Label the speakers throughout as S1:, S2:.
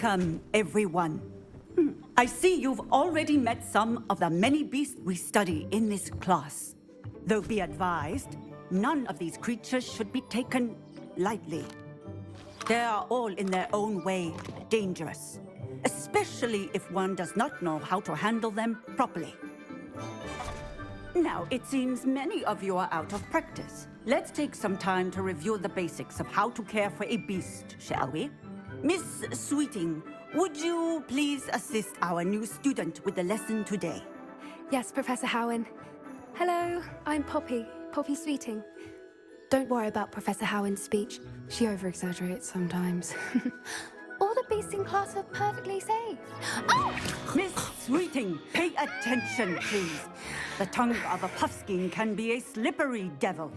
S1: Welcome, everyone. I see you've already met some of the many beasts we study in this class. Though be advised, none of these creatures should be taken lightly. They are all in their own way dangerous, especially if one does not know how to handle them properly. Now, it seems many of you are out of practice. Let's take some time to review the basics of how to care for a beast, shall we? Miss Sweeting, would you please assist our new student with the lesson today?
S2: Yes, Professor Howen. Hello, I'm Poppy Sweeting. Don't worry about Professor Howen's speech. She over-exaggerates sometimes. All the beasts in class are perfectly safe. Oh!
S1: Miss Sweeting, pay attention, please. The tongue of a puffskein can be a slippery devil.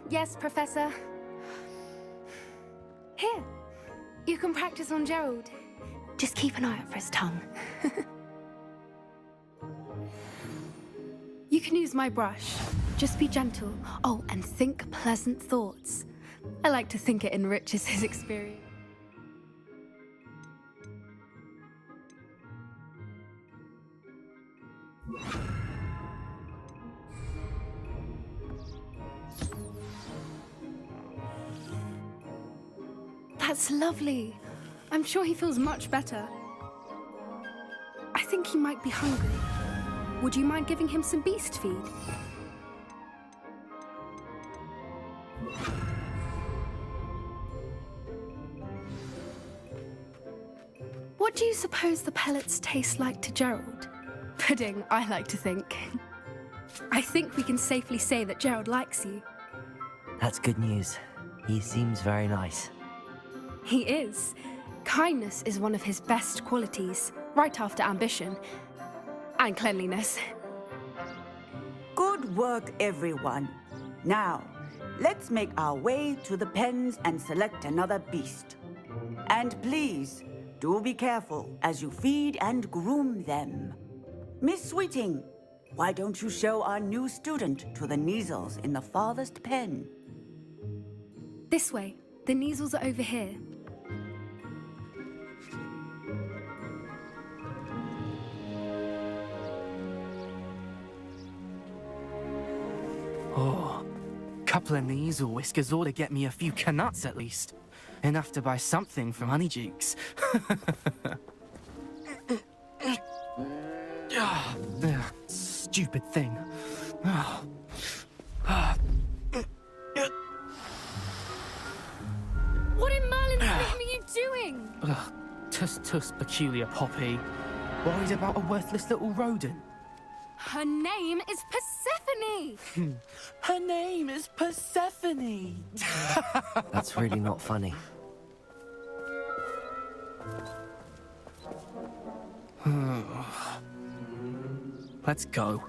S2: Yes, Professor. Here, you can practice on Gerald. Just keep an eye out for his tongue. You can use my brush. Just be gentle. Oh, and think pleasant thoughts. I like to think it enriches his experience. That's lovely. I'm sure he feels much better. I think he might be hungry. Would you mind giving him some beast feed? What do you suppose the pellets taste like to Gerald? Pudding, I like to think. I think we can safely say that Gerald likes you.
S3: That's good news. He seems very nice.
S2: He is. Kindness is one of his best qualities, right after ambition. And cleanliness.
S1: Good work, everyone. Now, let's make our way to the pens and select another beast. And please, do be careful as you feed and groom them. Miss Sweeting, why don't you show our new student to the Neasels in the farthest pen?
S2: This way. The Neasels are over here.
S4: Oh, couple of Neasel whiskers ought to get me a few canuts at least. Enough to buy something from Honeydukes. Stupid thing.
S2: What in Merlin's name are you doing?
S4: Tuss, peculiar Poppy. Worried about a worthless little rodent.
S2: Her name is Persephone!
S4: Her name is Persephone!
S3: That's really not funny.
S4: Let's go.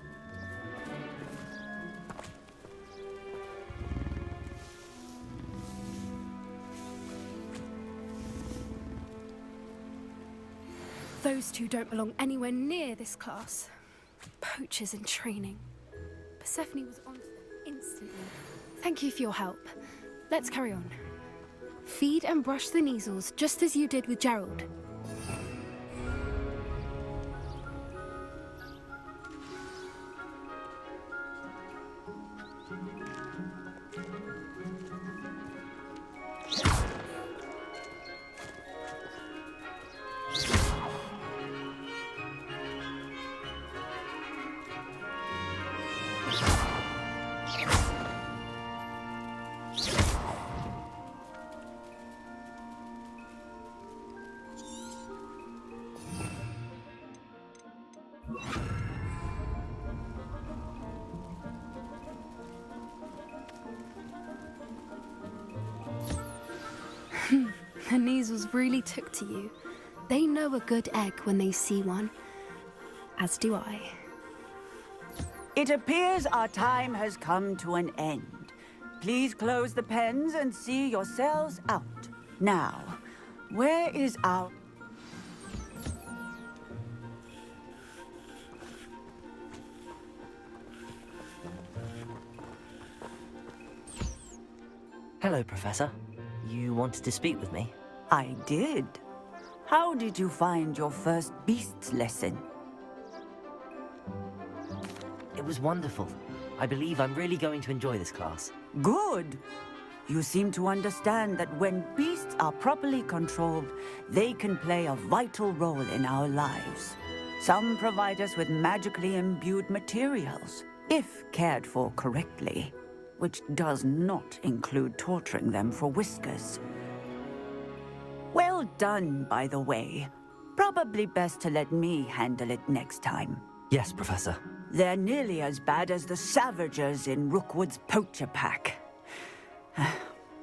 S2: Those two don't belong anywhere near this class. Poachers in training. Persephone was onto them instantly. Thank you for your help. Let's carry on. Feed and brush the Neasels just as you did with Gerald. The Neasels really took to you. They know a good egg when they see one. As do I.
S1: It appears our time has come to an end. Please close the pens and see yourselves out. Now, where is our...
S3: Hello, Professor. You wanted to speak with me?
S1: I did. How did you find your first beasts lesson?
S3: It was wonderful. I believe I'm really going to enjoy this class.
S1: Good. You seem to understand that when beasts are properly controlled, they can play a vital role in our lives. Some provide us with magically imbued materials, if cared for correctly, which does not include torturing them for whiskers. Well done, by the way. Probably best to let me handle it next time.
S3: Yes, Professor.
S1: They're nearly as bad as the Savagers in Rookwood's poacher pack.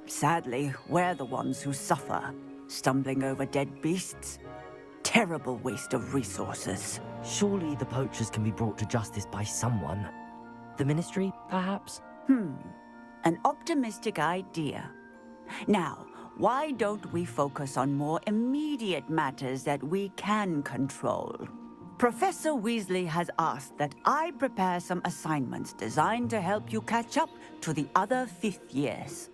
S1: Sadly, we're the ones who suffer, stumbling over dead beasts. Terrible waste of resources.
S3: Surely the poachers can be brought to justice by someone. The Ministry, perhaps?
S1: An optimistic idea. Now, why don't we focus on more immediate matters that we can control? Professor Weasley has asked that I prepare some assignments designed to help you catch up to the other fifth years.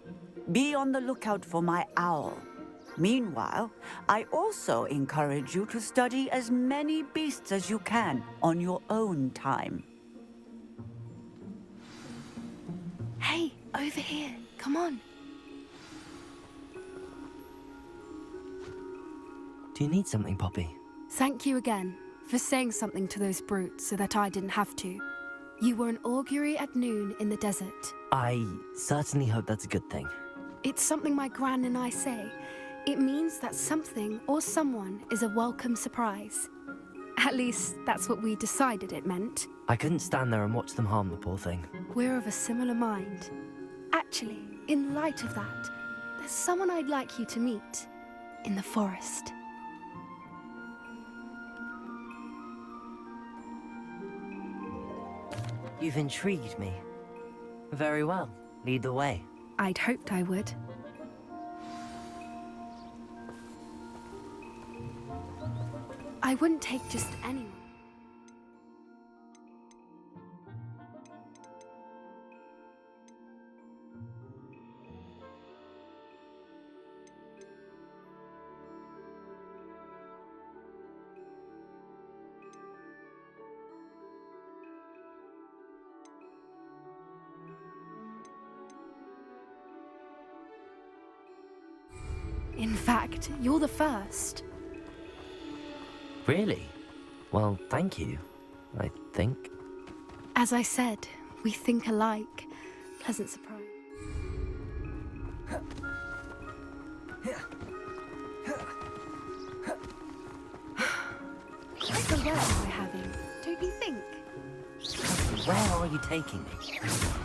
S1: Be on the lookout for my owl. Meanwhile, I also encourage you to study as many beasts as you can on your own time.
S2: Hey, over here. Come on.
S3: Do you need something, Poppy?
S2: Thank you again for saying something to those brutes so that I didn't have to. You were an augury at noon in the desert.
S3: I certainly hope that's a good thing.
S2: It's something my gran and I say. It means that something or someone is a welcome surprise. At least, that's what we decided it meant.
S3: I couldn't stand there and watch them harm the poor thing.
S2: We're of a similar mind. Actually, in light of that, there's someone I'd like you to meet in the forest.
S3: You've intrigued me. Very well. Lead the way.
S2: I'd hoped I would. I wouldn't take just anyone. In fact, you're the first.
S3: Really? Well, thank you, I think.
S2: As I said, we think alike. Pleasant surprise. What a weather we're having, don't you think?
S3: Where are you taking me?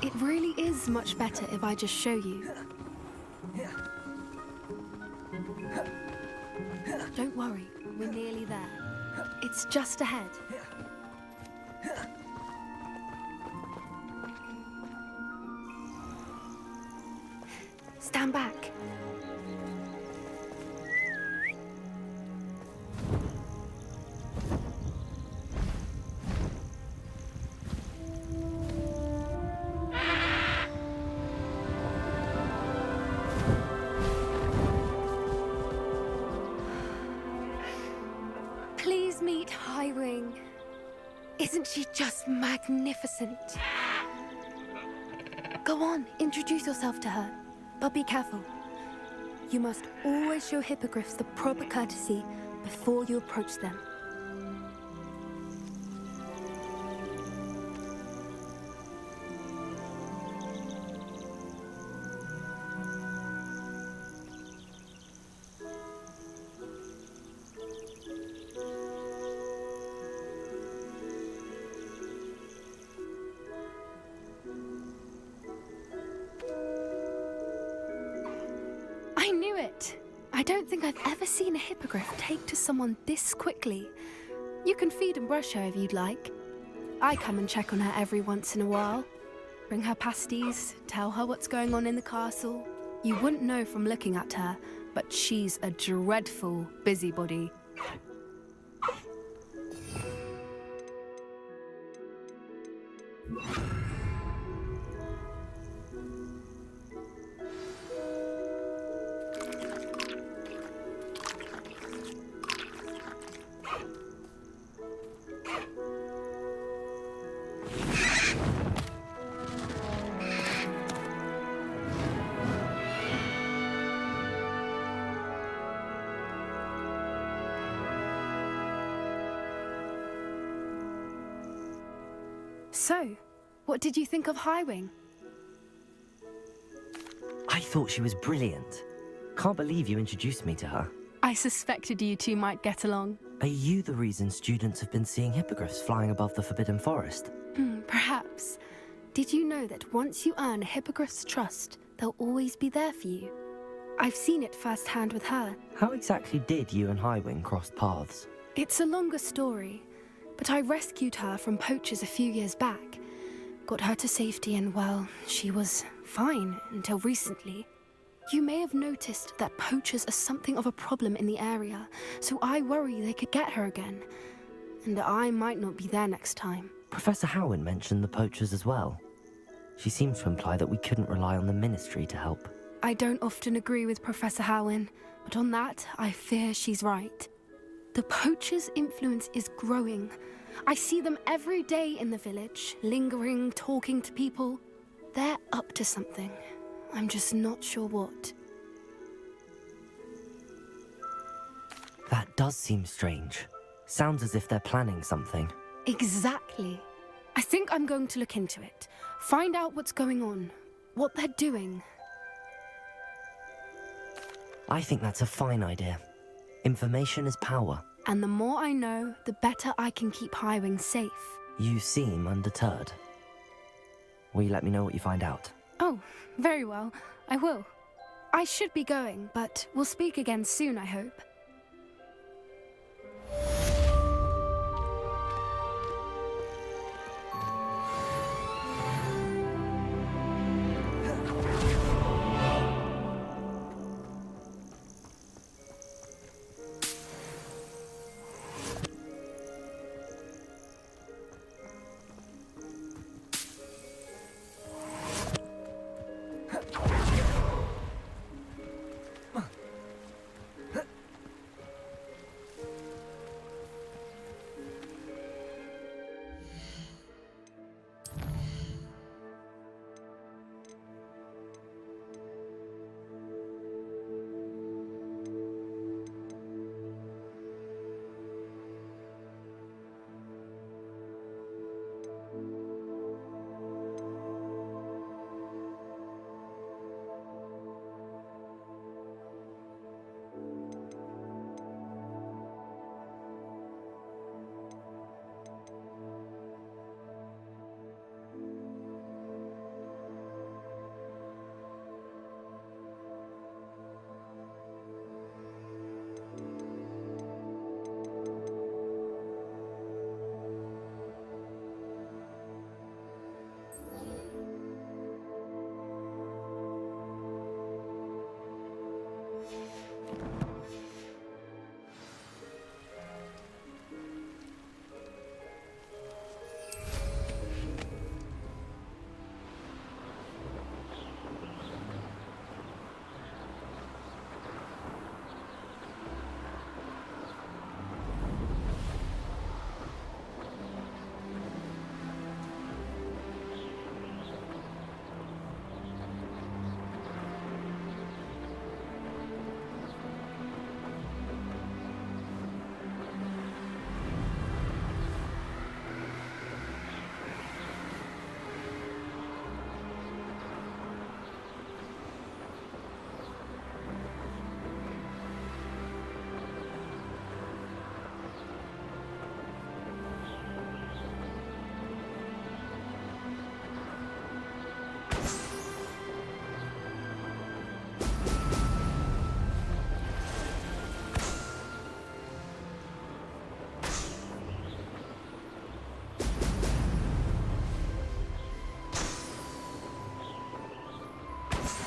S2: It really is much better if I just show you. Don't worry, we're nearly there. It's just ahead. Stand back. Please meet Highwing. Isn't she just magnificent? Go on, introduce yourself to her. But be careful. You must always show hippogriffs the proper courtesy before you approach them. I knew it! I don't think I've ever seen a hippogriff take to someone this quickly. You can feed and brush her if you'd like. I come and check on her every once in a while. Bring her pasties, tell her what's going on in the castle. You wouldn't know from looking at her, but she's a dreadful busybody. So, what did you think of Highwing?
S3: I thought she was brilliant. Can't believe you introduced me to her.
S2: I suspected you two might get along.
S3: Are you the reason students have been seeing hippogriffs flying above the Forbidden Forest?
S2: Perhaps. Did you know that once you earn a hippogriff's trust, they'll always be there for you? I've seen it firsthand with her.
S3: How exactly did you and Highwing cross paths?
S2: It's a longer story, but I rescued her from poachers a few years back. Got her to safety and, well, she was fine until recently. You may have noticed that poachers are something of a problem in the area, so I worry they could get her again. And I might not be there next time.
S3: Professor Howin mentioned the poachers as well. She seemed to imply that we couldn't rely on the Ministry to help.
S2: I don't often agree with Professor Howin, but on that, I fear she's right. The poachers' influence is growing. I see them every day in the village, lingering, talking to people. They're up to something. I'm just not sure what.
S3: That does seem strange. Sounds as if they're planning something.
S2: Exactly. I think I'm going to look into it. Find out what's going on, what they're doing.
S3: I think that's a fine idea. Information is power.
S2: And the more I know, the better I can keep Highwing safe.
S3: You seem undeterred. Will you let me know what you find out?
S2: Oh, very well. I will. I should be going, but we'll speak again soon, I hope.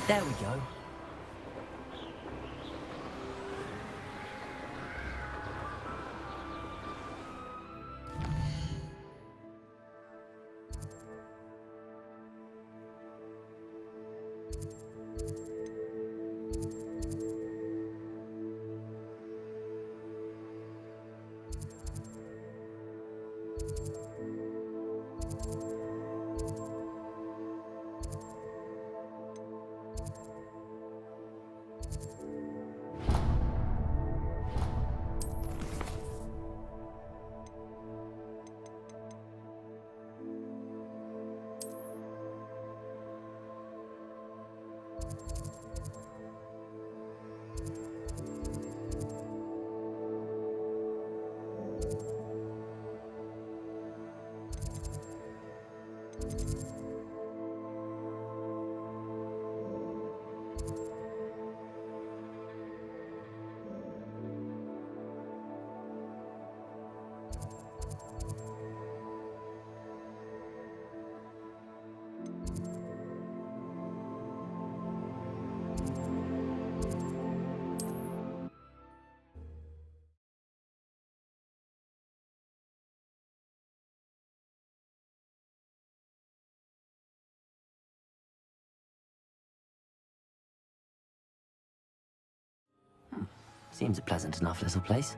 S3: There we go. Seems a pleasant enough little place.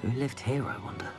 S3: Who lived here, I wonder?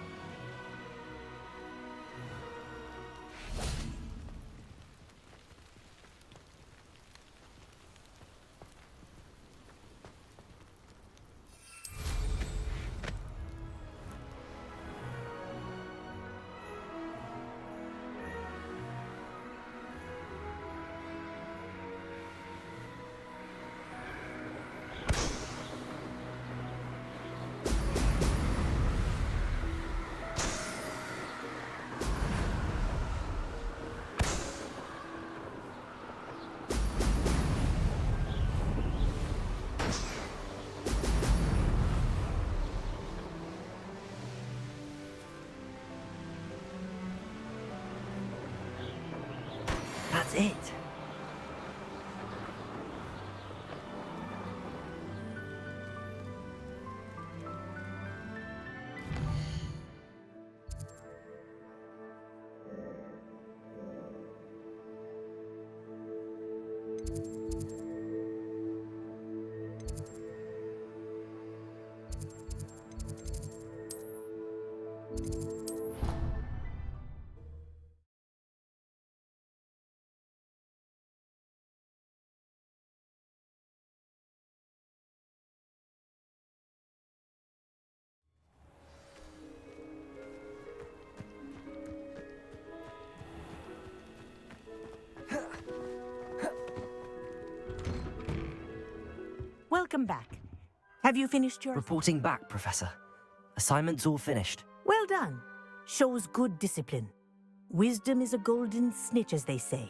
S3: That's it.
S5: Welcome back. Have you finished your...
S3: Reporting back, Professor. Assignment's all finished.
S5: Well done. Shows good discipline. Wisdom is a golden snitch, as they say,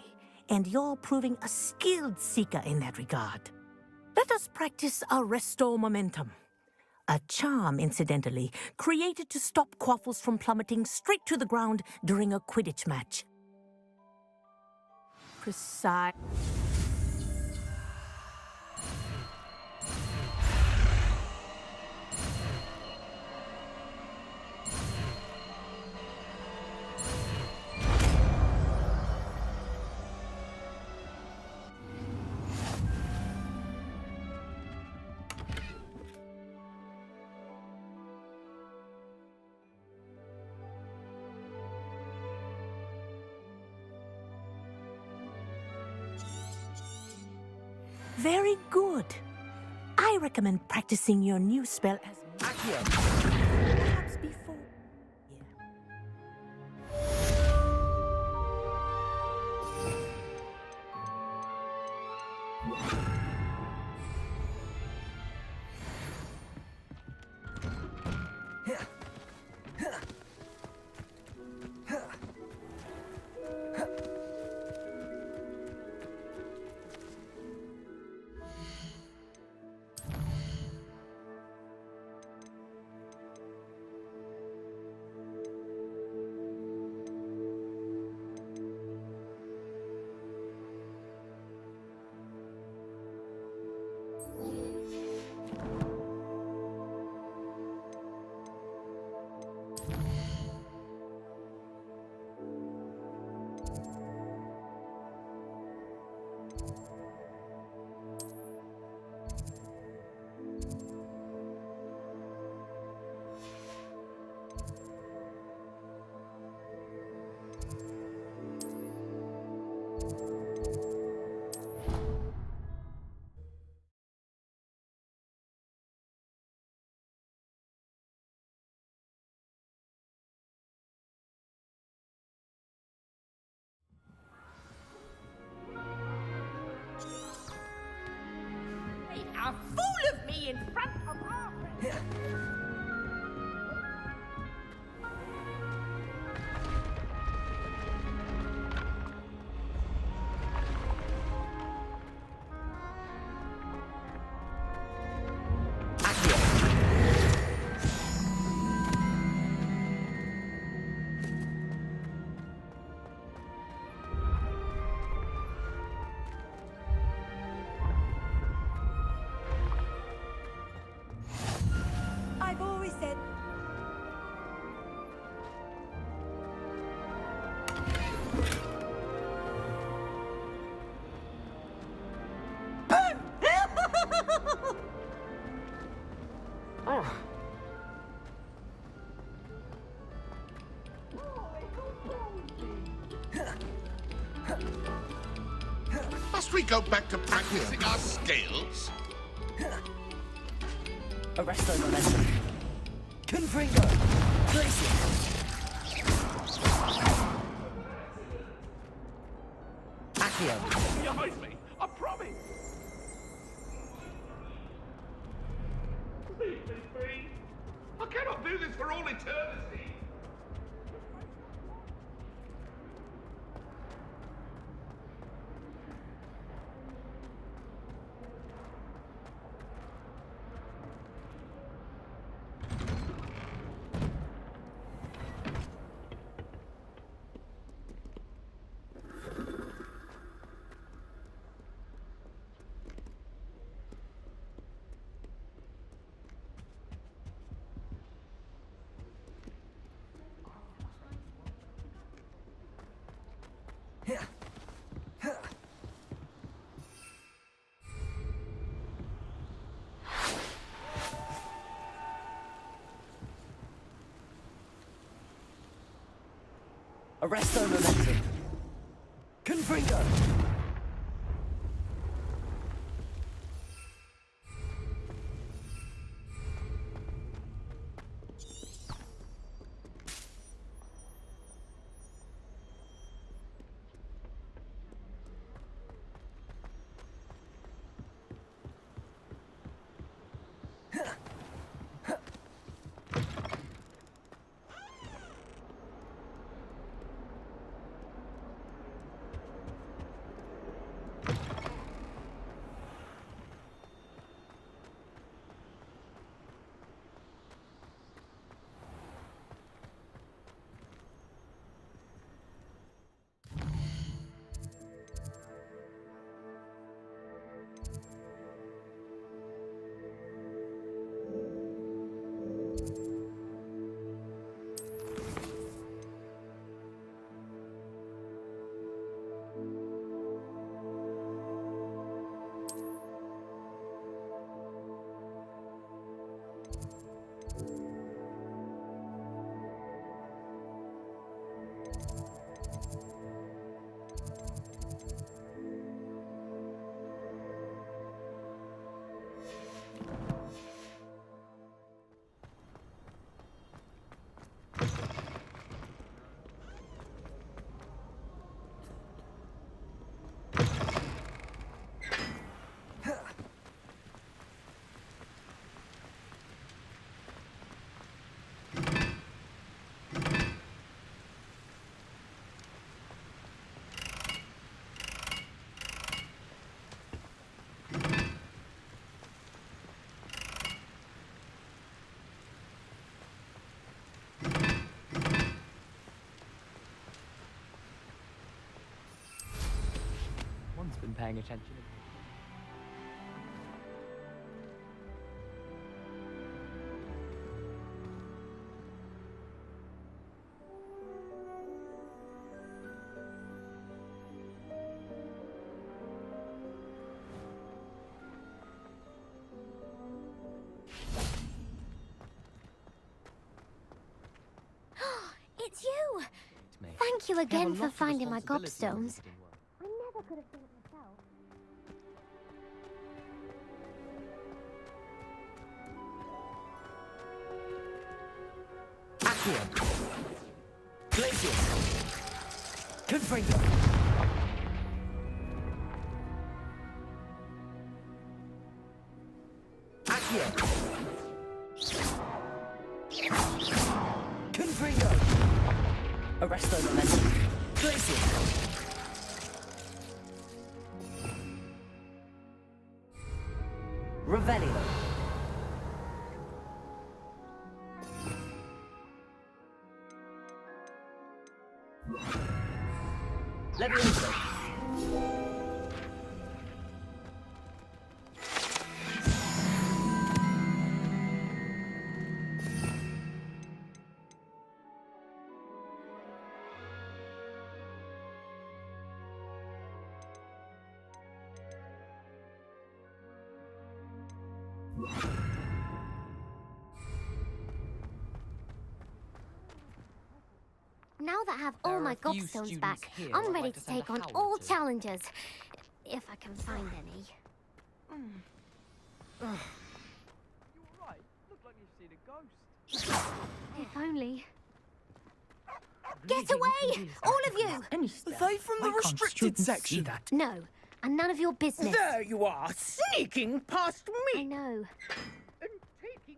S5: and you're proving a skilled seeker in that regard. Let us practice our restore momentum. A charm, incidentally, created to stop quaffles from plummeting straight to the ground during a Quidditch match. Precise... Very good. I recommend practicing your new spell as perhaps before. me in front of our...
S1: I've always said.
S6: Must we go back to practicing our skills?
S3: Arresto momentum. Confringo. Glacier. Accio.
S6: Behind me, I promise! Leave me free! I cannot do this for all eternity!
S3: Arresto momentum. Confringo. One's been paying attention.
S7: It's you!
S3: It's me.
S7: Thank you
S3: I have a
S7: again
S3: lot
S7: for
S3: of
S7: finding my
S3: responsibility in
S7: gobstones.
S3: visiting work.
S7: I never could have done it myself.
S3: Accio. Glacier. Confringo. Accio. Confringo! Arresto momentum. Glacier! Revelio. Levioso.
S7: Now that I have all my gobstones back, I'm ready to take on all challenges. If I can find any. If only. Get away! All of you!
S8: They from the restricted section.
S7: No, and none of your business.
S8: There you are, sneaking past
S7: I
S8: me.
S7: know.
S8: And taking...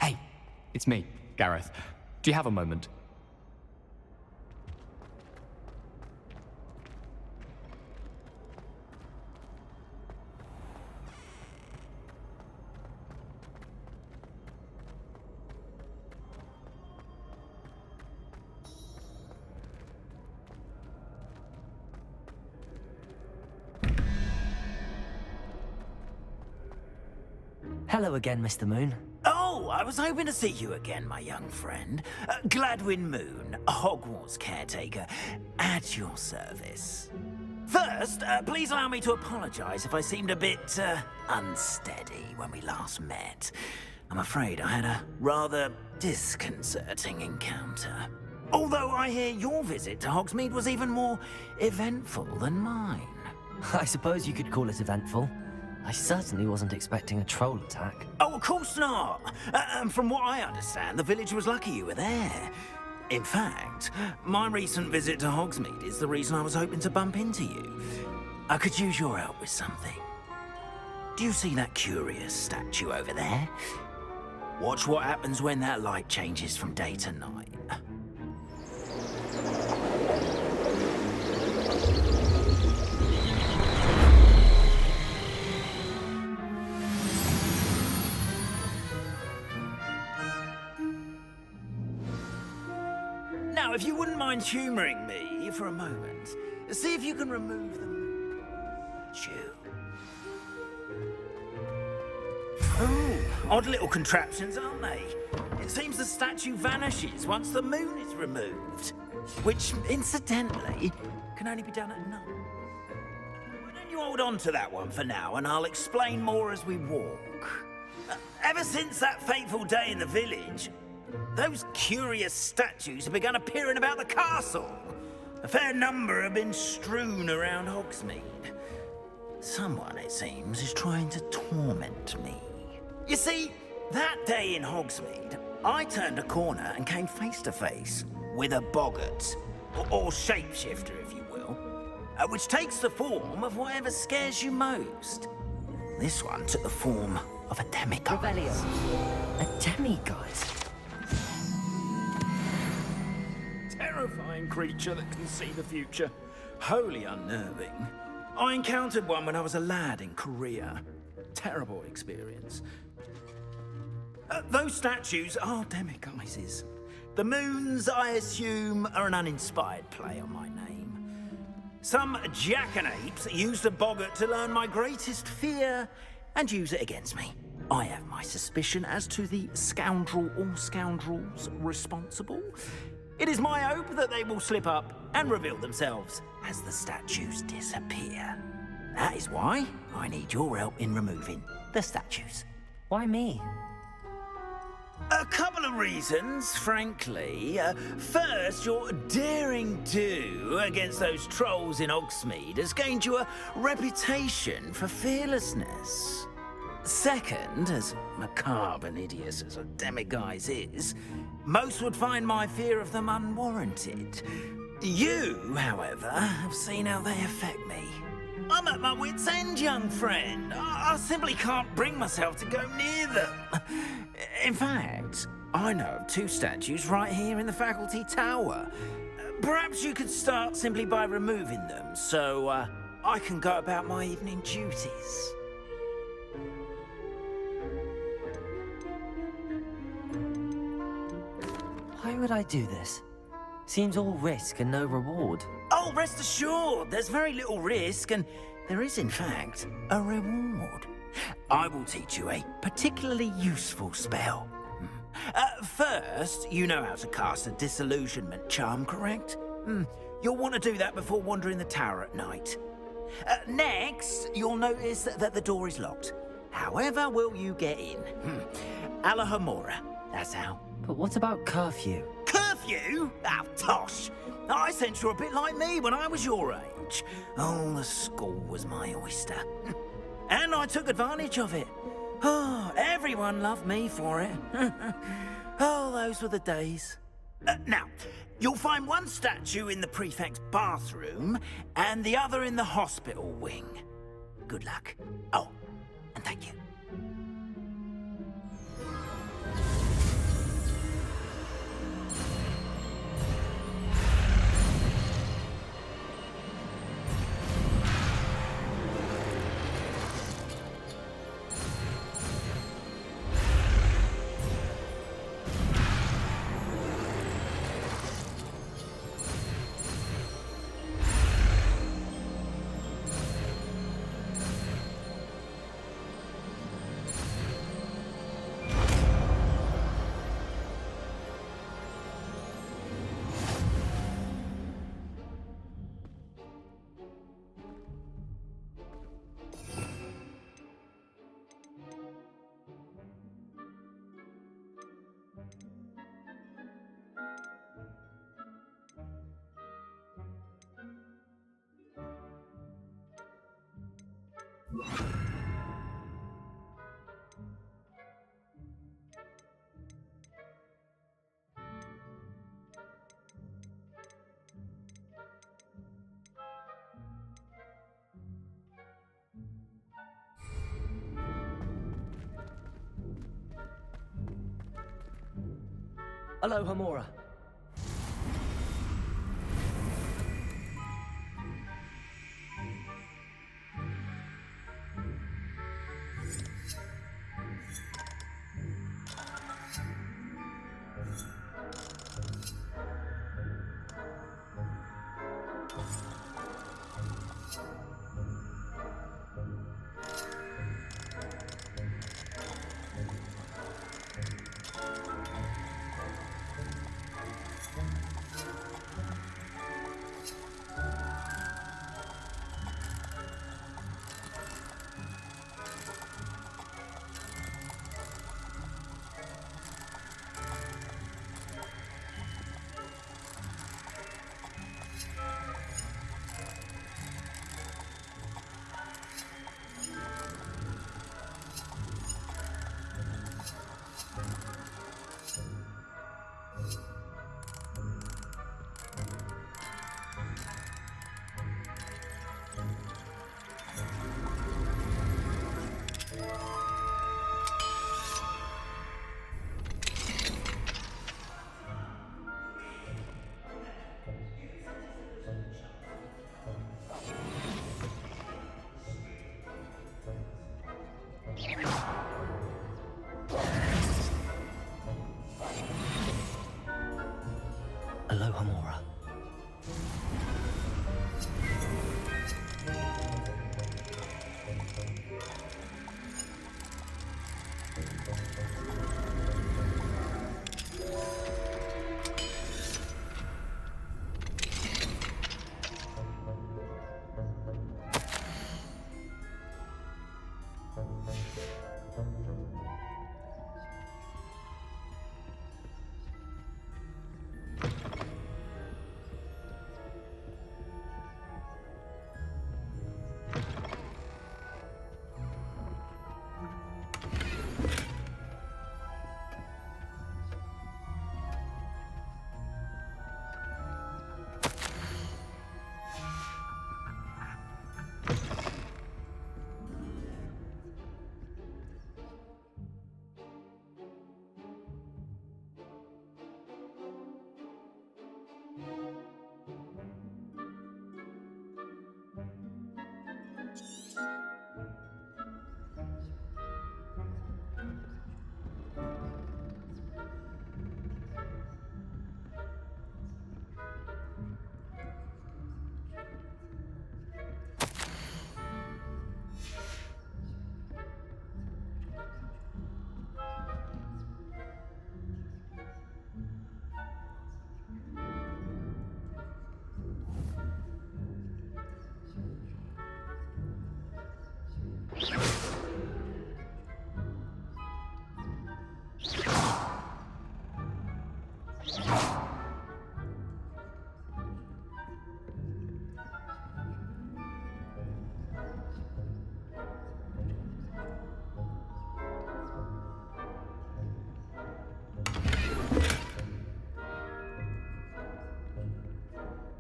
S9: Hey, it's me, Gareth. Do you have a moment?
S3: Hello again, Mr. Moon.
S10: Oh, I was hoping to see you again, my young friend. Gladwin Moon, Hogwarts caretaker, at your service. First, please allow me to apologize if I seemed a bit, unsteady when we last met. I'm afraid I had a rather disconcerting encounter. Although I hear your visit to Hogsmeade was even more eventful than mine.
S3: I suppose you could call it eventful. I certainly wasn't expecting a troll attack.
S10: Oh, of course not. And from what I understand, the village was lucky you were there. In fact, my recent visit to Hogsmeade is the reason I was hoping to bump into you. I could use your help with something. Do you see that curious statue over there? Watch what happens when that light changes from day to night. Now, if you wouldn't mind humouring me for a moment, see if you can remove the statue. Oh, odd little contraptions, aren't they? It seems the statue vanishes once the moon is removed, which, incidentally, can only be done at night. Why don't you hold on to that one for now, and I'll explain more as we walk. Ever since that fateful day in the village, those curious statues have begun appearing about the castle. A fair number have been strewn around Hogsmeade. Someone, it seems, is trying to torment me. You see, that day in Hogsmeade, I turned a corner and came face to face with a boggart, or shapeshifter, if you will, which takes the form of whatever scares you most. This one took the form of a demigod.
S3: Revelio. A demigod?
S10: Terrifying creature that can see the future. Wholly unnerving. I encountered one when I was a lad in Korea. Terrible experience. Those statues are demiguises. The moons, I assume, are an uninspired play on my name. Some jackanapes used a boggart to learn my greatest fear and use it against me. I have my suspicion as to the scoundrel or scoundrels responsible. It is my hope that they will slip up and reveal themselves as the statues disappear. That is why I need your help in removing the statues.
S3: Why me?
S10: A couple of reasons, frankly. First, your daring do against those trolls in Hogsmeade has gained you a reputation for fearlessness. Second, as macabre and hideous as a demiguise is, most would find my fear of them unwarranted. You, however, have seen how they affect me. I'm at my wit's end, young friend. I simply can't bring myself to go near them. In fact, I know of 2 statues right here in the faculty tower. Perhaps you could start simply by removing them, so I can go about my evening duties.
S3: Why would I do this? Seems all risk and no reward.
S10: Oh, rest assured, there's very little risk, and there is, in fact, a reward. I will teach you a particularly useful spell. First, you know how to cast a disillusionment charm, correct? You'll want to do that before wandering the tower at night. Next, you'll notice that the door is locked. However will you get in? Alahomora, that's how.
S3: But what about curfew?
S10: Curfew? Oh, tosh! I sense you're a bit like me when I was your age. Oh, the school was my oyster. And I took advantage of it. Oh, everyone loved me for it. Oh, those were the days. Now, you'll find one statue in the prefect's bathroom and the other in the hospital wing. Good luck. Oh, and thank you.
S3: Hello, Hamora.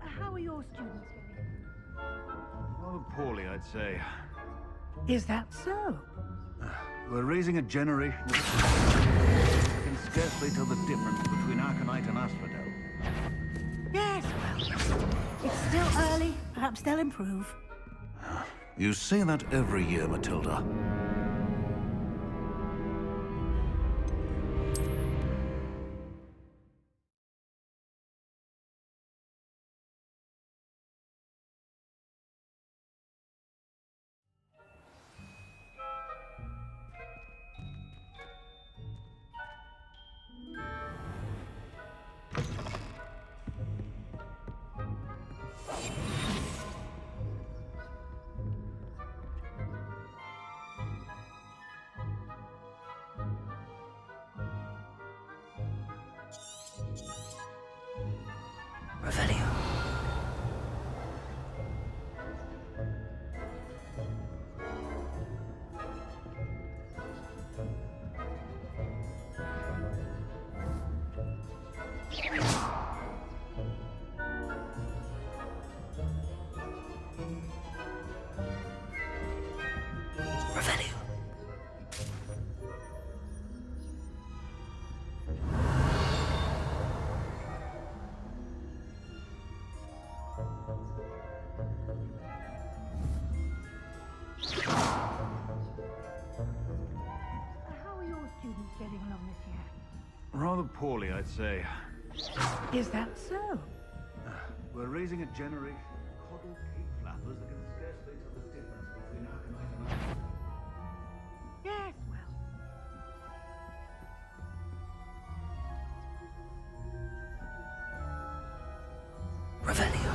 S5: How are your students going?
S11: Rather poorly, I'd say.
S5: Is that so?
S11: We're raising a generation of who can scarcely tell the difference between Arcanite and Asphodel.
S5: Yes, well, it's still early. Perhaps they'll improve.
S11: You say that every year, Matilda.
S3: Revelio. Revelio.
S5: How are your students getting along this year?
S11: Rather poorly, I'd say.
S5: Is that so?
S11: We're raising a generation of coddled cake flappers that can scarcely tell the difference between Arcanite and Asphodel.
S5: Yes, well.
S3: Revelio.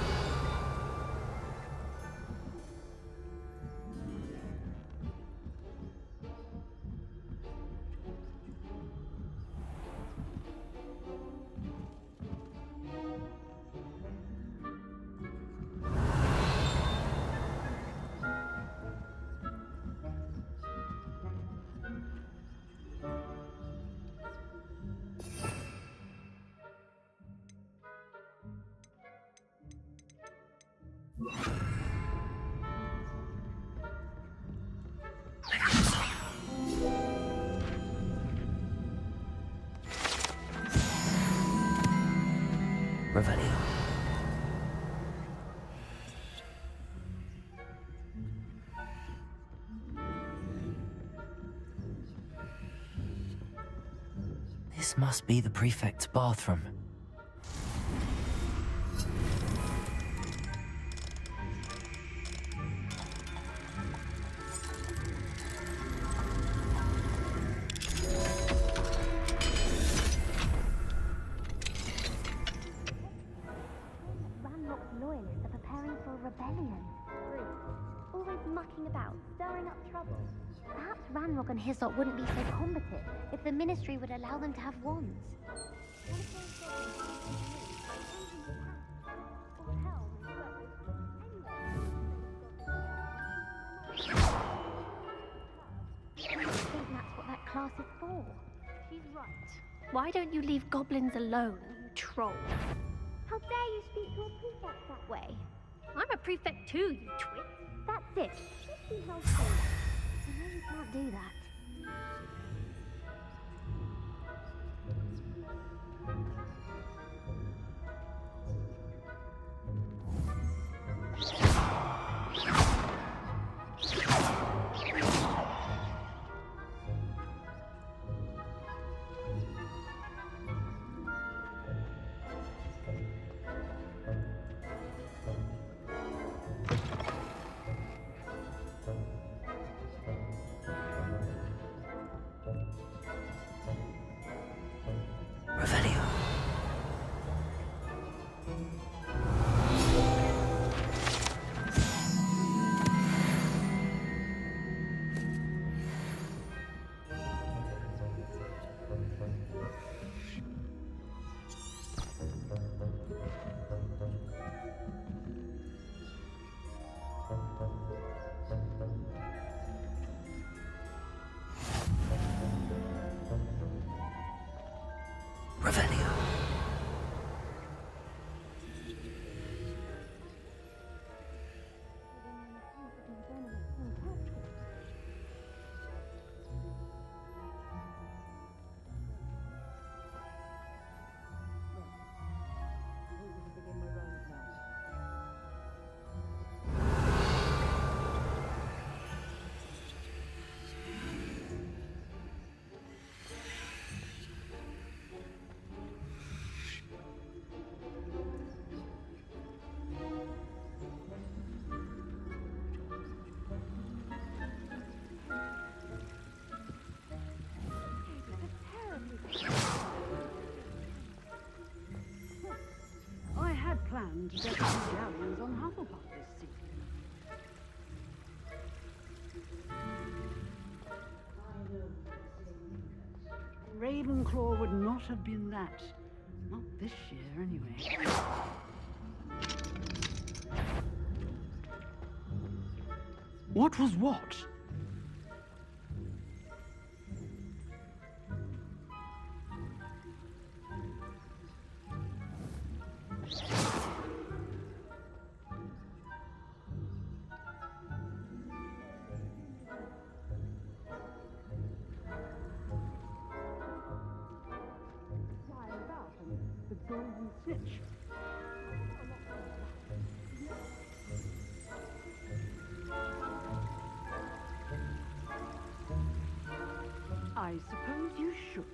S3: Revelio. This must be the prefect's bathroom.
S7: Ranrock's loyalists are preparing for a rebellion. Always mucking about, stirring up trouble. Perhaps Ranrock and his lot wouldn't be so combative if the Ministry would allow them to have wands. I think that's what that class is for. She's right. Why don't you leave goblins alone, you troll? How dare you speak to a prefect that way? I'm a prefect too, you twit. That's it. Just be helpful. I know you can't do that.
S3: Revelio.
S12: I had planned to get some galleons on Hufflepuff this season. Ravenclaw would not have been that. Not this year, anyway. What was what? The golden snitch. I suppose you should.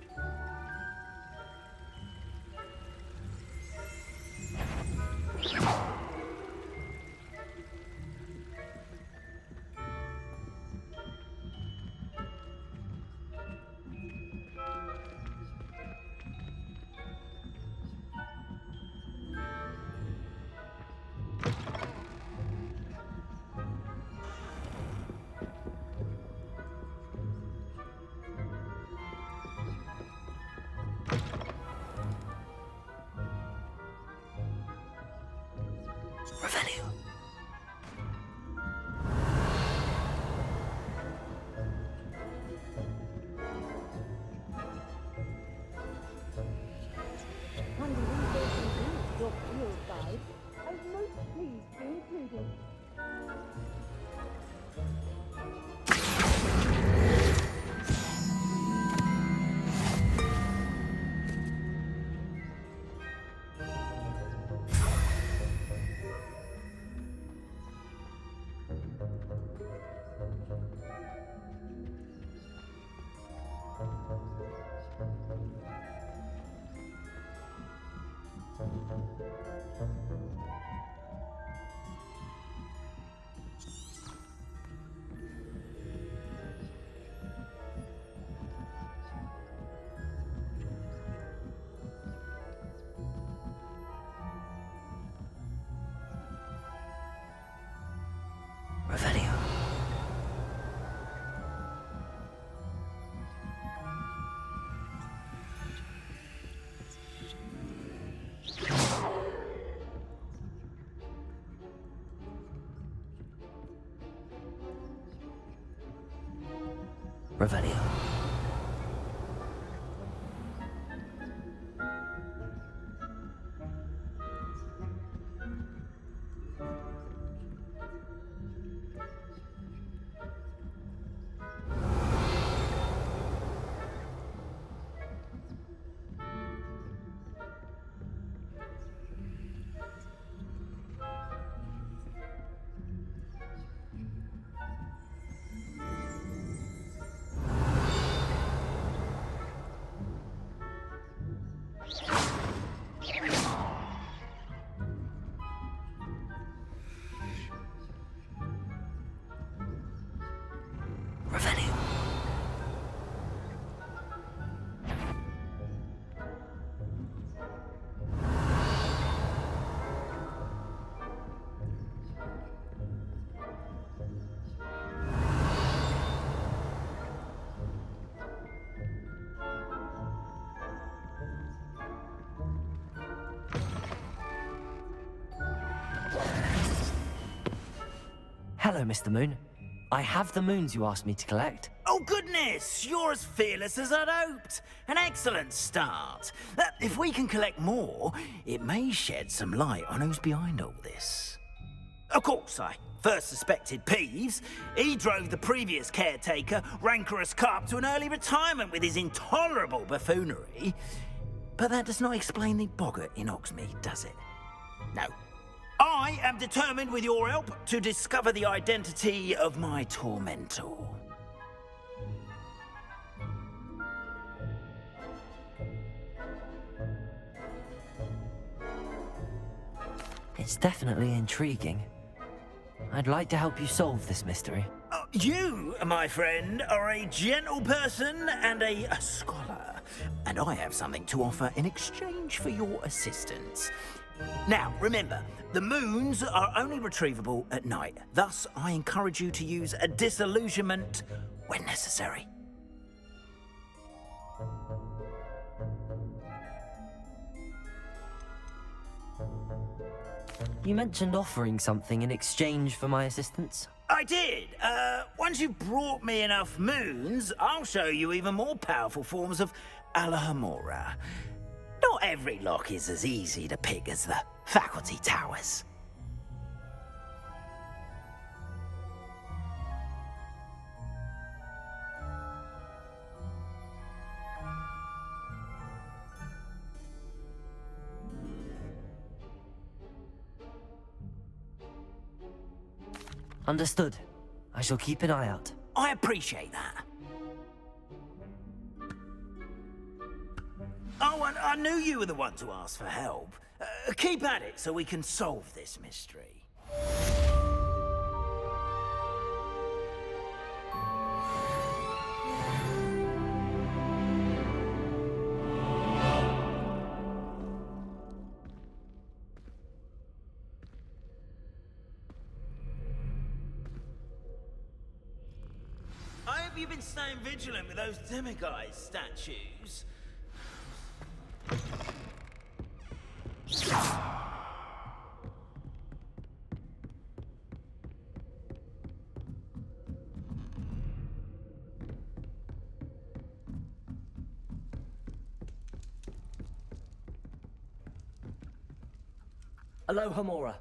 S3: Revelio.
S12: Under research your field guide, I'm most pleased to be included.
S3: Revelio. Revelio. Revelio. Hello, Mr. Moon. I have the moons you asked me to collect.
S10: Oh, goodness! You're as fearless as I'd hoped. An excellent start. If we can collect more, it may shed some light on who's behind all this. Of course, I first suspected Peeves. He drove the previous caretaker, Rancorous Carp, to an early retirement with his intolerable buffoonery. But that does not explain the boggart in Oxmead, does it? No. I am determined, with your help, to discover the identity of my tormentor.
S3: It's definitely intriguing. I'd like to help you solve this mystery.
S10: You, my friend, are a gentle person and a scholar. And I have something to offer in exchange for your assistance. Now, remember, the moons are only retrievable at night. Thus, I encourage you to use a disillusionment when necessary.
S3: You mentioned offering something in exchange for my assistance?
S10: I did. Once you've brought me enough moons, I'll show you even more powerful forms of Alahomora. Not every lock is as easy to pick as the faculty towers.
S3: Understood. I shall keep an eye out.
S10: I appreciate that. Oh, and I knew you were the one to ask for help. Keep at it so we can solve this mystery. I hope you've been staying vigilant with those demiguise statues.
S3: Alohomora.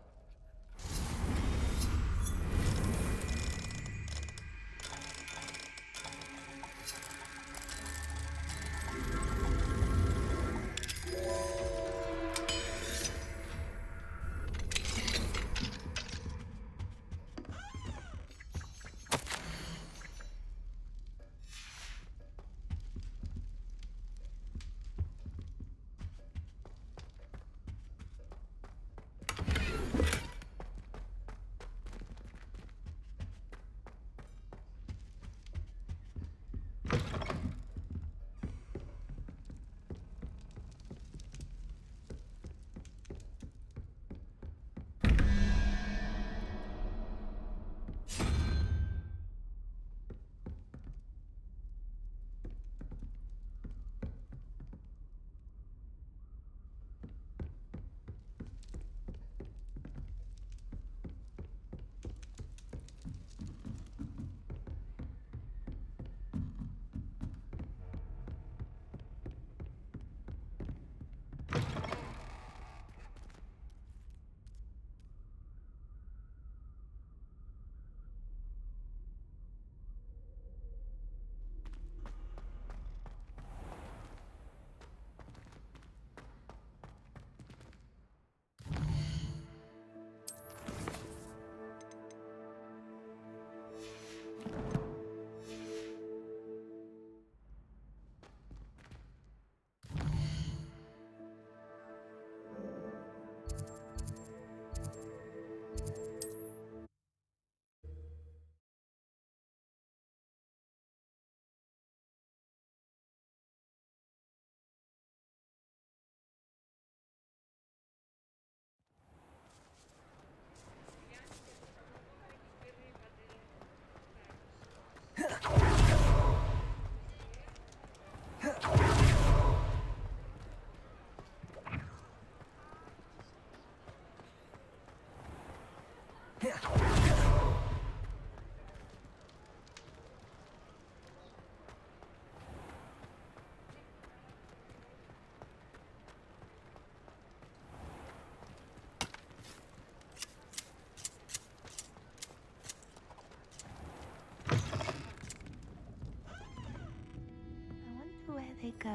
S13: go.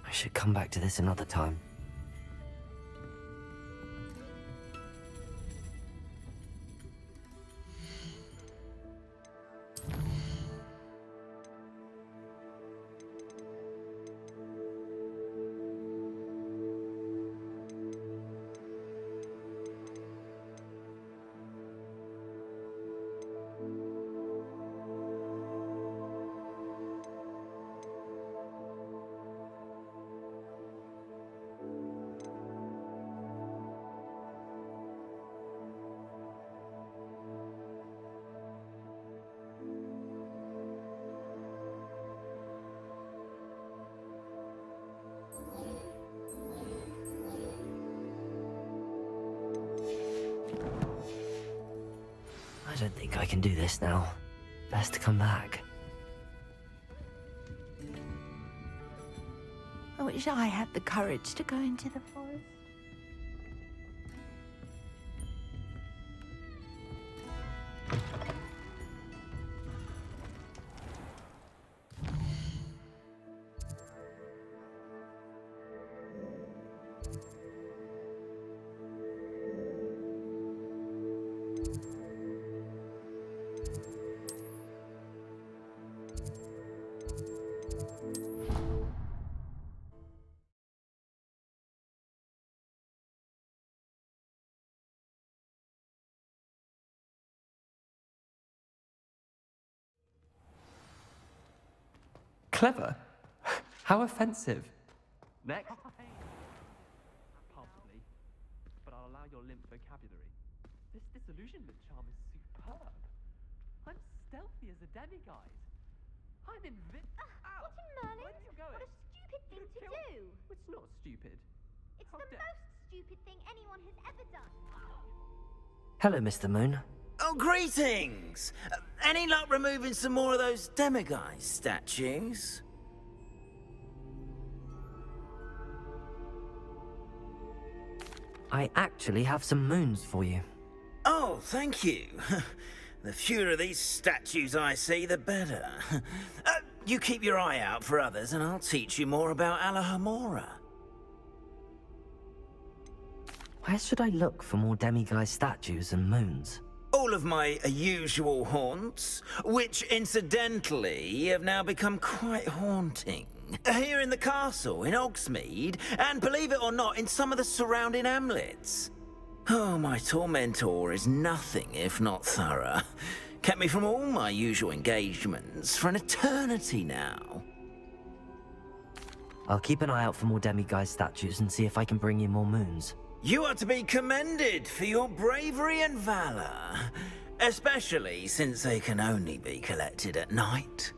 S3: I should come back to this another time. I don't think I can do this now. Best to come back.
S13: I wish I had the courage to go into the forest.
S9: Clever? How offensive. Next. Pardon me, but I'll allow your limp vocabulary. This disillusionment charm is superb. I'm stealthy as a demiguise. I'm invincible.
S7: What in Merlin?
S9: Where are you going?
S7: What a stupid thing to do!
S9: It's not stupid.
S7: It's
S9: How
S7: the
S9: dare-
S7: most stupid thing anyone has ever done.
S3: Hello, Mr. Moon.
S10: Oh, greetings! Any luck removing some more of those demiguise statues?
S3: I actually have some moons for you.
S10: Oh, thank you. The fewer of these statues I see, the better. You keep your eye out for others, and I'll teach you more about Alahamora.
S3: Where should I look for more demiguise statues and moons?
S10: All of my usual haunts, which incidentally have now become quite haunting. Here in the castle, in Hogsmeade, and believe it or not, in some of the surrounding hamlets. Oh, my tormentor is nothing if not thorough. Kept me from all my usual engagements for an eternity now.
S3: I'll keep an eye out for more demiguise statues and see if I can bring you more moons.
S10: You are to be commended for your bravery and valor, especially since they can only be collected at night.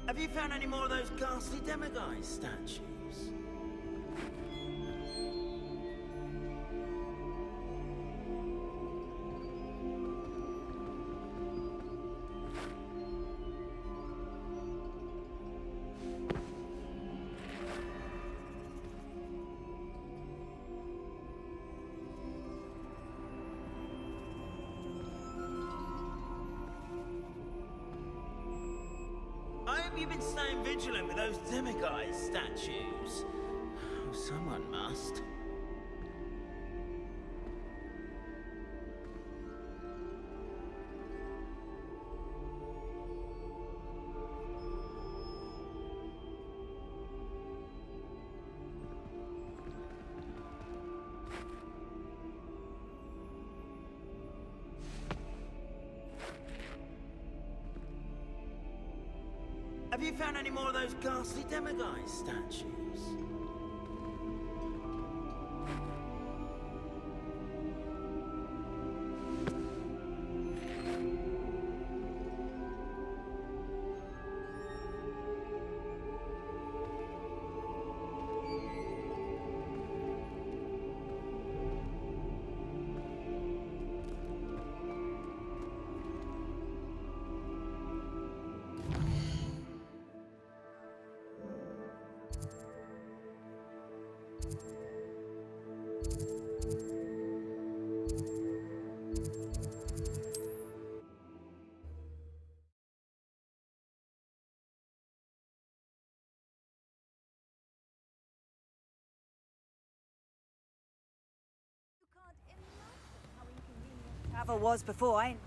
S10: Have you found any more of those ghastly demiguise statues? I hope you've been staying vigilant with those demiguise statues. Oh, someone must. Have you found any more of those ghastly demiguise statues?
S1: Ever was before, ain't?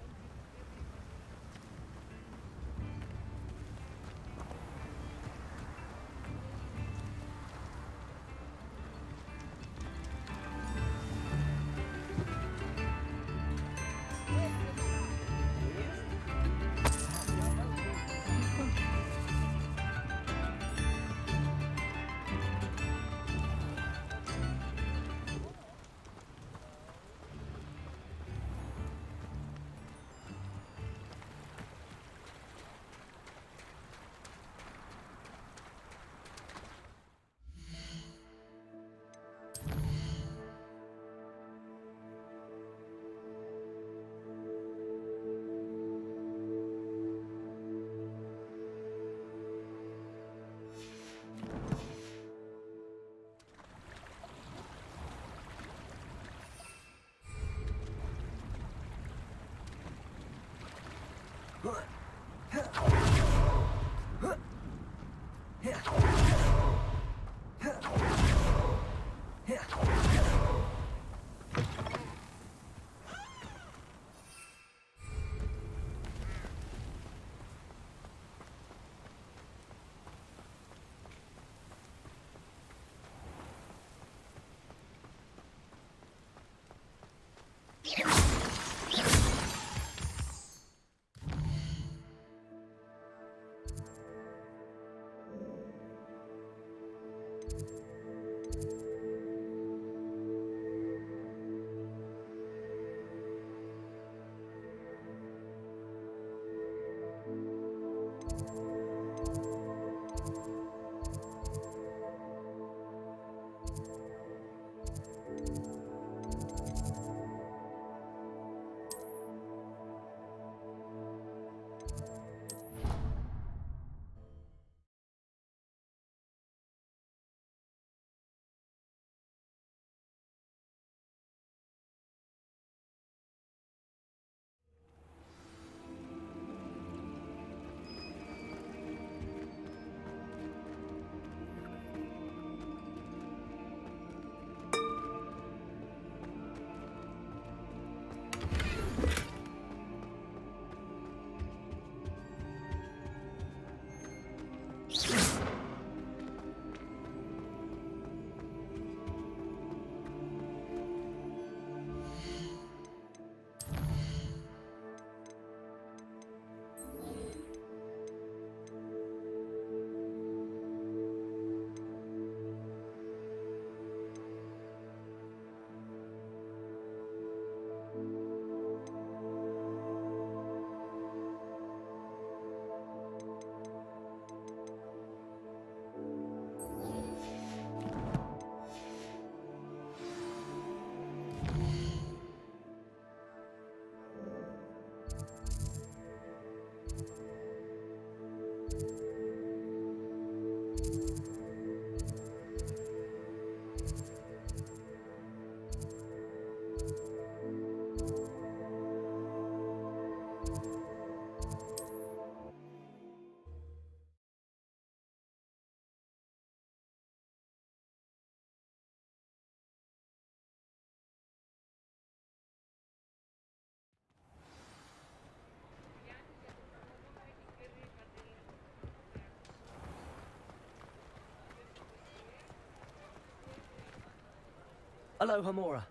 S3: Hello, Hamura.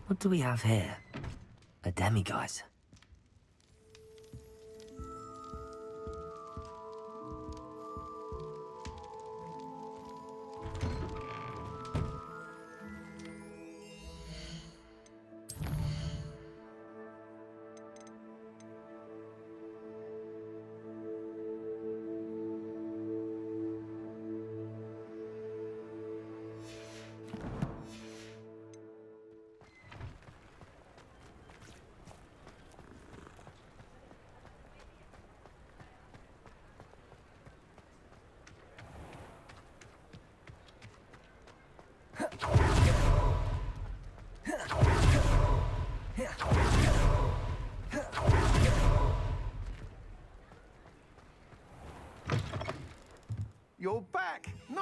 S3: What do we have here? A demiguise.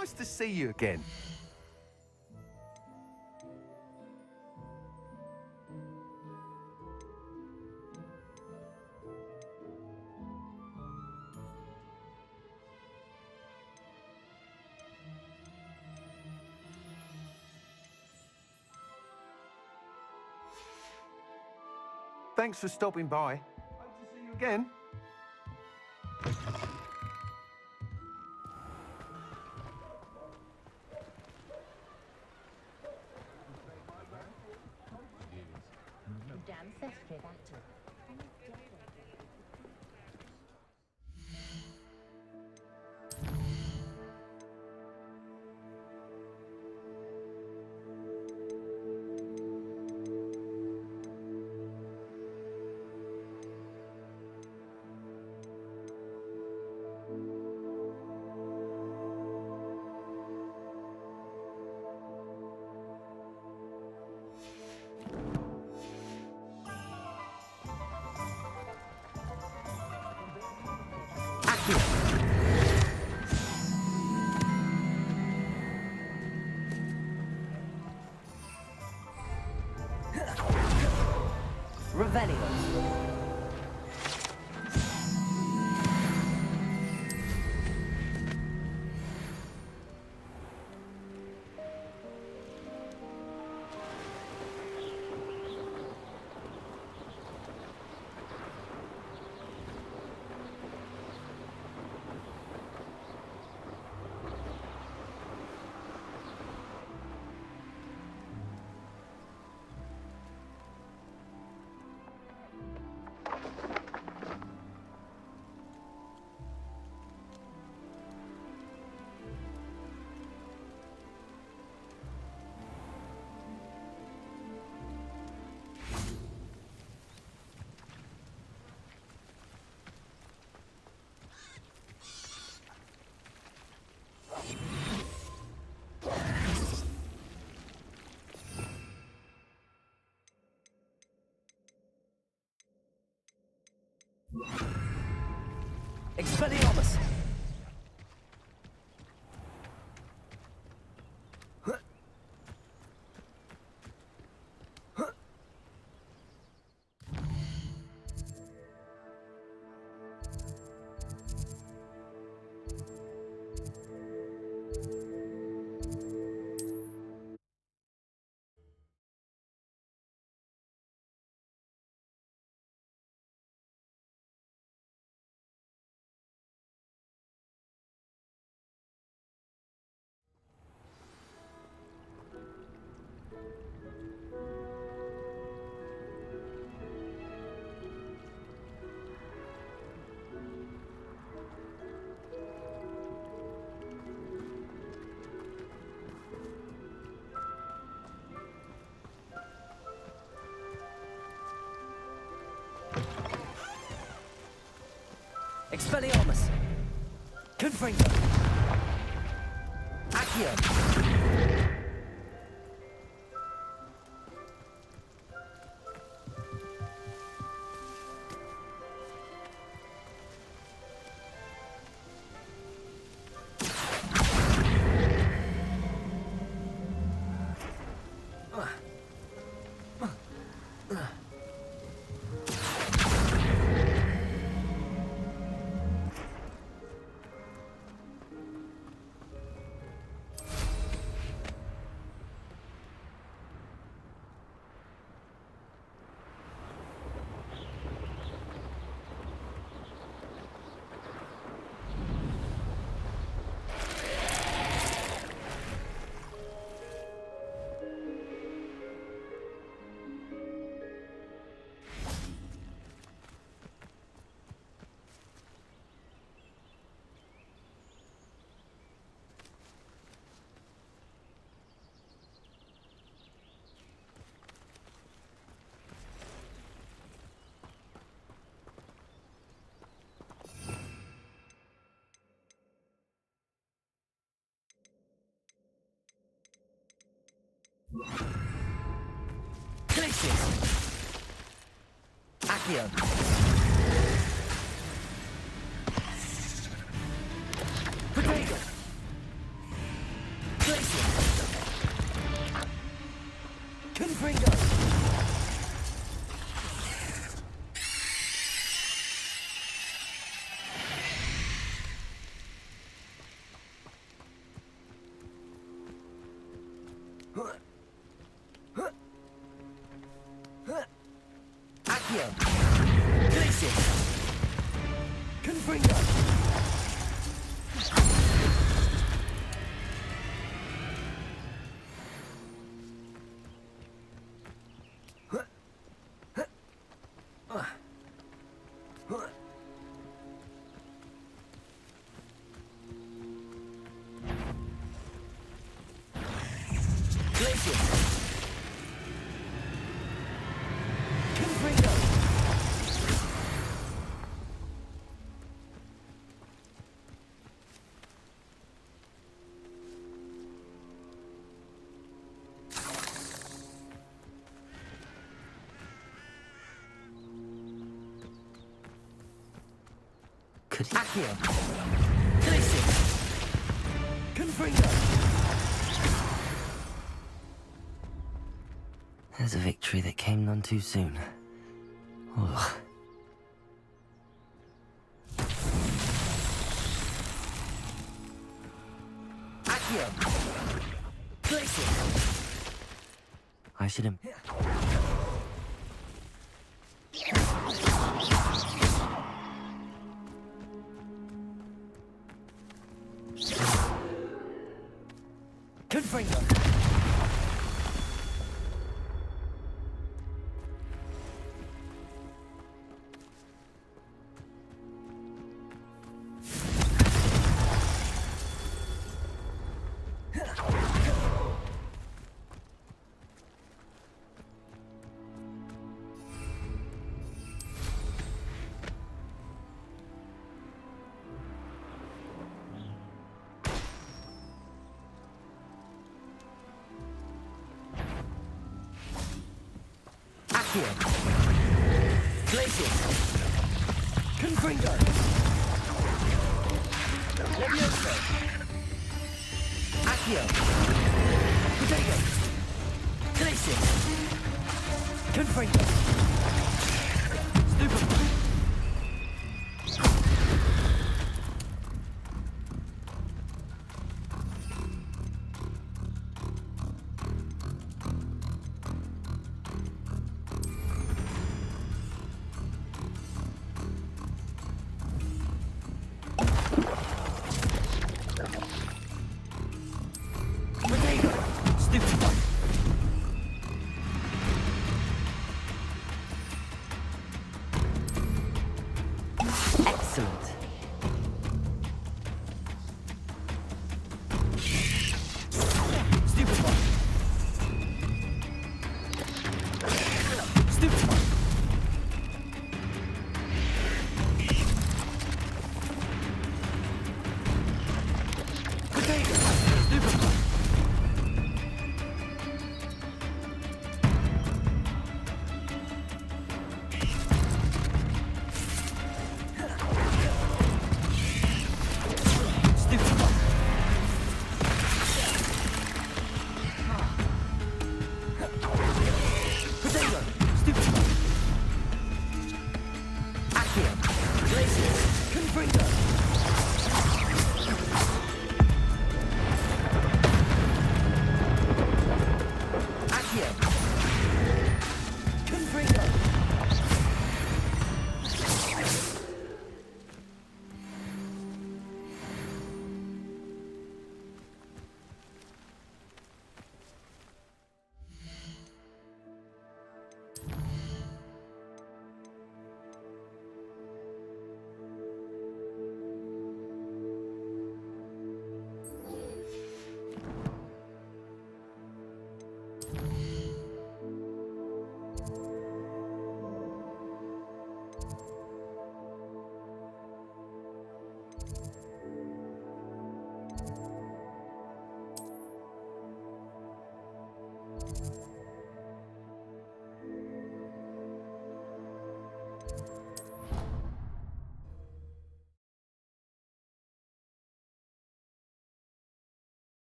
S14: nice to see you again. Thanks for stopping by. Hope to see you again.
S3: Revelio. Expelliarmus! Expelliarmus! Confringo! Accio! Glacius! Accio! Potato!
S15: Confringo! Accio! Glacius! Confringo! Glacius! Confringo!
S3: Could he?
S15: Accio! Glacius! Confringo!
S3: There's a victory that came none too soon. Ugh.
S15: Accio! Glacius!
S3: I should have...
S15: Confringo! Accio! Glacius! Confringo! Levioso! Accio! Potato! Glacius! Confringo! Stupefy! Potato! Stupefy!
S3: Excellent.
S15: Stupefy! Stupefy! Potato! Stupefy! Potato! Stupefy! Accio! Glacius! Confringo! Accio! Confringo!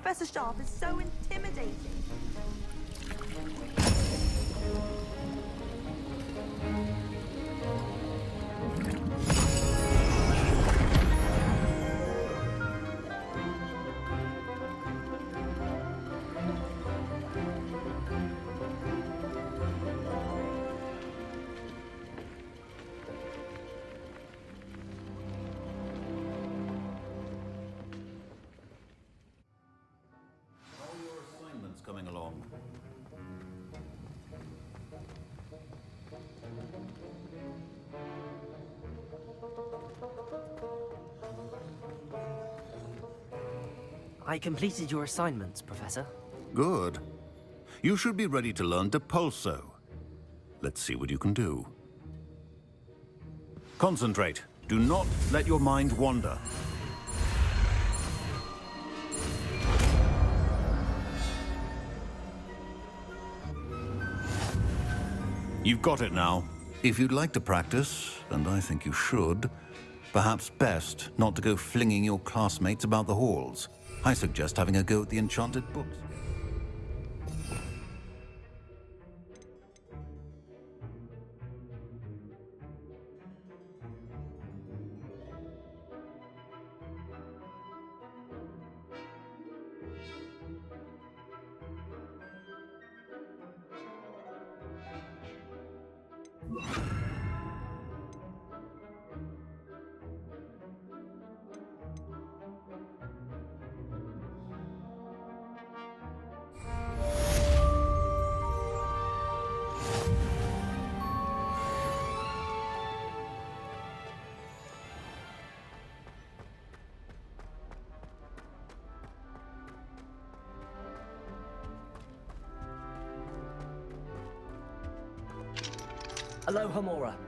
S13: Professor Sharp is so intimidating.
S11: Coming along.
S3: I completed your assignments, Professor.
S11: Good. You should be ready to learn Depulso. Let's see what you can do. Concentrate. Do not let your mind wander. You've got it now. If you'd like to practice, and I think you should, perhaps best not to go flinging your classmates about the halls. I suggest having a go at the enchanted books.
S15: Aloha, Mora.